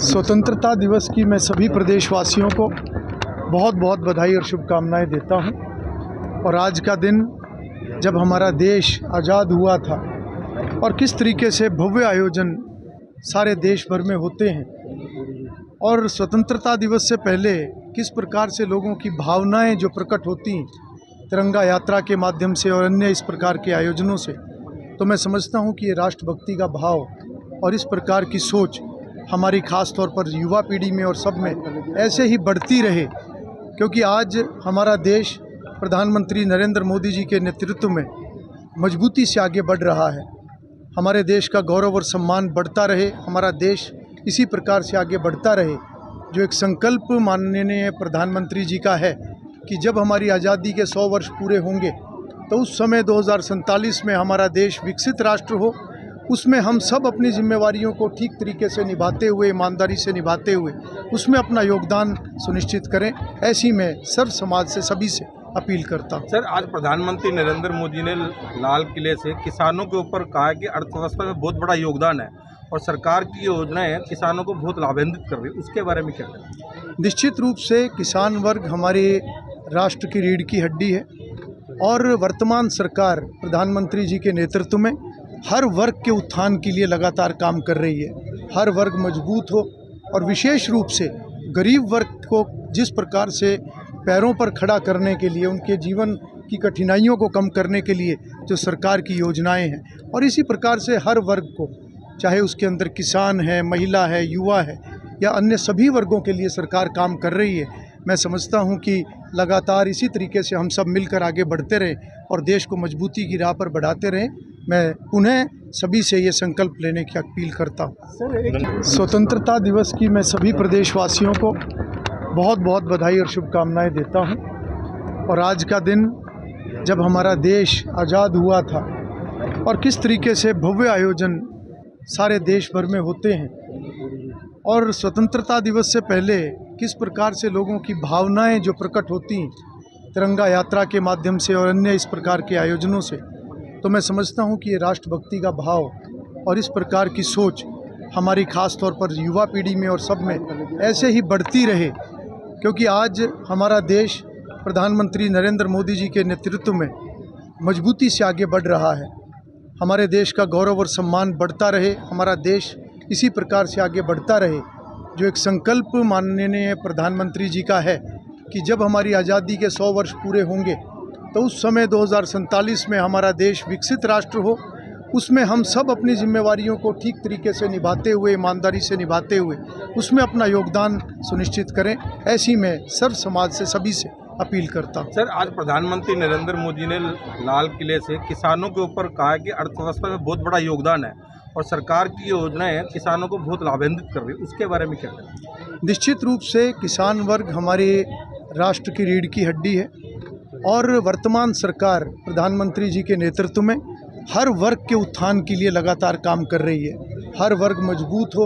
स्वतंत्रता दिवस की मैं सभी प्रदेशवासियों को बहुत बहुत बधाई और शुभकामनाएं देता हूं। और आज का दिन जब हमारा देश आज़ाद हुआ था और किस तरीके से भव्य आयोजन सारे देश भर में होते हैं और स्वतंत्रता दिवस से पहले किस प्रकार से लोगों की भावनाएं जो प्रकट होती हैं तिरंगा यात्रा के माध्यम से और अन्य इस प्रकार के आयोजनों से, तो मैं समझता हूं कि ये राष्ट्रभक्ति का भाव और इस प्रकार की सोच हमारी ख़ास तौर पर युवा पीढ़ी में और सब में ऐसे ही बढ़ती रहे, क्योंकि आज हमारा देश प्रधानमंत्री नरेंद्र मोदी जी के नेतृत्व में मजबूती से आगे बढ़ रहा है। हमारे देश का गौरव और सम्मान बढ़ता रहे, हमारा देश इसी प्रकार से आगे बढ़ता रहे। जो एक संकल्प माननीय प्रधानमंत्री जी का है कि जब हमारी आज़ादी के 100 वर्ष पूरे होंगे तो उस समय 2047 में हमारा देश विकसित राष्ट्र हो, उसमें हम सब अपनी जिम्मेवारियों को ठीक तरीके से निभाते हुए, ईमानदारी से निभाते हुए उसमें अपना योगदान सुनिश्चित करें। ऐसी मैं सर्व समाज से सभी से अपील करता हूँ। सर, आज प्रधानमंत्री नरेंद्र मोदी ने लाल किले से किसानों के ऊपर कहा कि अर्थव्यवस्था में बहुत बड़ा योगदान है और सरकार की योजनाएं किसानों को बहुत लाभान्वित कर रही है, उसके बारे में क्या कहें? निश्चित रूप से किसान वर्ग हमारे राष्ट्र की रीढ़ की हड्डी है और वर्तमान सरकार प्रधानमंत्री जी के नेतृत्व में हर वर्ग के उत्थान के लिए लगातार काम कर रही है। हर वर्ग मजबूत हो और विशेष रूप से गरीब वर्ग को जिस प्रकार से पैरों पर खड़ा करने के लिए, उनके जीवन की कठिनाइयों को कम करने के लिए जो सरकार की योजनाएं हैं, और इसी प्रकार से हर वर्ग को, चाहे उसके अंदर किसान है, महिला है, युवा है या अन्य सभी वर्गों के लिए सरकार काम कर रही है। मैं समझता हूं कि लगातार इसी तरीके से हम सब मिलकर आगे बढ़ते रहें और देश को मजबूती की राह पर बढ़ाते रहें। मैं पुनः सभी से ये संकल्प लेने की अपील करता हूँ। स्वतंत्रता दिवस की मैं सभी प्रदेशवासियों को बहुत बहुत बधाई और शुभकामनाएं देता हूँ। और आज का दिन जब हमारा देश आज़ाद हुआ था और किस तरीके से भव्य आयोजन सारे देश भर में होते हैं और स्वतंत्रता दिवस से पहले किस प्रकार से लोगों की भावनाएं जो प्रकट होती हैं तिरंगा यात्रा के माध्यम से और अन्य इस प्रकार के आयोजनों से, तो मैं समझता हूं कि ये राष्ट्रभक्ति का भाव और इस प्रकार की सोच हमारी ख़ास तौर पर युवा पीढ़ी में और सब में ऐसे ही बढ़ती रहे, क्योंकि आज हमारा देश प्रधानमंत्री नरेंद्र मोदी जी के नेतृत्व में मजबूती से आगे बढ़ रहा है। हमारे देश का गौरव और सम्मान बढ़ता रहे, हमारा देश इसी प्रकार से आगे बढ़ता रहे। जो एक संकल्प माननीय प्रधानमंत्री जी का है कि जब हमारी आज़ादी के 100 वर्ष पूरे होंगे तो उस समय 2047 में हमारा देश विकसित राष्ट्र हो, उसमें हम सब अपनी जिम्मेवारियों को ठीक तरीके से निभाते हुए, ईमानदारी से निभाते हुए उसमें अपना योगदान सुनिश्चित करें। ऐसी मैं सर्व समाज से सभी से अपील करता हूँ। सर, आज प्रधानमंत्री नरेंद्र मोदी ने लाल किले से किसानों के ऊपर कहा कि अर्थव्यवस्था में बहुत बड़ा योगदान है और सरकार की योजनाएं किसानों को बहुत लाभान्वित कर रही है, उसके बारे में क्या कहें? निश्चित रूप से किसान वर्ग हमारे राष्ट्र की रीढ़ की हड्डी है और वर्तमान सरकार प्रधानमंत्री जी के नेतृत्व में हर वर्ग के उत्थान के लिए लगातार काम कर रही है। हर वर्ग मजबूत हो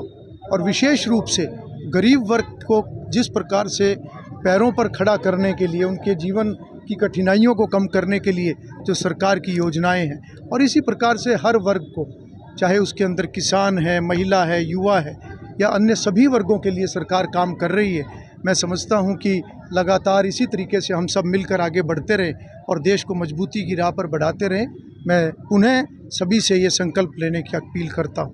और विशेष रूप से गरीब वर्ग को जिस प्रकार से पैरों पर खड़ा करने के लिए, उनके जीवन की कठिनाइयों को कम करने के लिए जो सरकार की योजनाएं हैं, और इसी प्रकार से हर वर्ग को, चाहे उसके अंदर किसान है, महिला है, युवा है या अन्य सभी वर्गों के लिए सरकार काम कर रही है। मैं समझता हूं कि लगातार इसी तरीके से हम सब मिलकर आगे बढ़ते रहें और देश को मजबूती की राह पर बढ़ाते रहें। मैं पुनः सभी से ये संकल्प लेने की अपील करता हूँ।